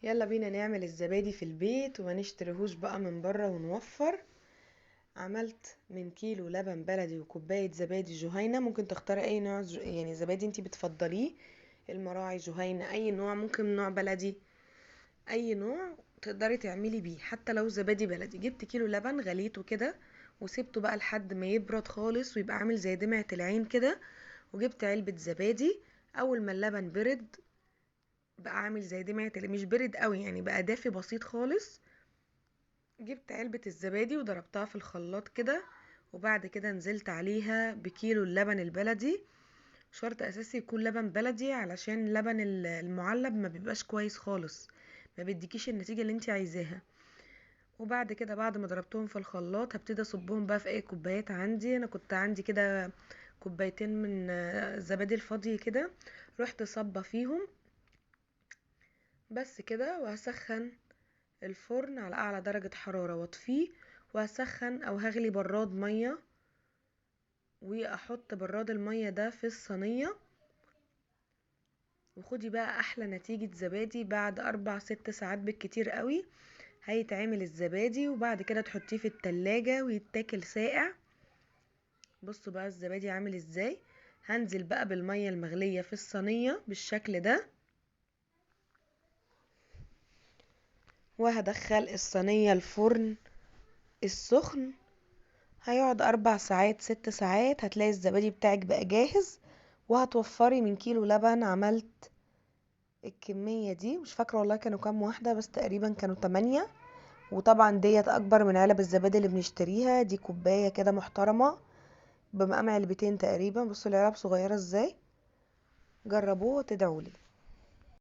يلا بينا نعمل الزبادي في البيت وما نشتريهوش بقى من بره ونوفر. عملت من كيلو لبن بلدي وكوباية زبادي جهينة. ممكن تختاري اي نوع يعني زبادي انتي بتفضليه، المراعي، جهينة، اي نوع، ممكن نوع بلدي، اي نوع تقدري تعملي بيه. حتى لو زبادي بلدي، جبت كيلو لبن غليته كده وسبته بقى لحد ما يبرد خالص ويبقى عامل زي دمعة العين كده، وجبت علبة زبادي. اول ما اللبن برد بقى عامل زي دمعة مش برد قوي يعني، بقى دافي بسيط خالص، جبت علبة الزبادي وضربتها في الخلاط كده، وبعد كده نزلت عليها بكيلو اللبن البلدي. شرط اساسي يكون لبن بلدي، علشان لبن المعلب ما بيبقاش كويس خالص، ما بيديكيش النتيجة اللي انت عايزاها. وبعد كده بعد ما ضربتهم في الخلاط هبتدي اصبهم بقى في اي كوبايات عندي. انا كنت عندي كده كوبايتين من الزبادي الفاضي كده، رحت صبة فيهم بس كده. وهسخن الفرن على اعلى درجة حرارة واطفيه، وهسخن او هغلي براد مية، واحط براد المية ده في الصينية. وخدي بقى احلى نتيجة زبادي بعد 4 6 ساعات بالكتير قوي هيتعمل الزبادي، وبعد كده تحطيه في التلاجة ويتاكل ساقع. بصوا بقى الزبادي عامل ازاي. هنزل بقى بالمية المغلية في الصينية بالشكل ده، وهدخل الصينية الفرن السخن. هيقعد 4 ساعات 6 ساعات هتلاقي الزبادي بتاعك بقى جاهز. وهتوفري من كيلو لبن عملت الكمية دي، مش فاكرة والله كانوا كام واحدة، بس تقريبا كانوا 8. وطبعا ديت اكبر من علب الزبادي اللي بنشتريها، دي كوباية كده محترمة بمقام علبتين تقريبا. بصوا العلب صغيرة ازاي. جربوه وتدعولي.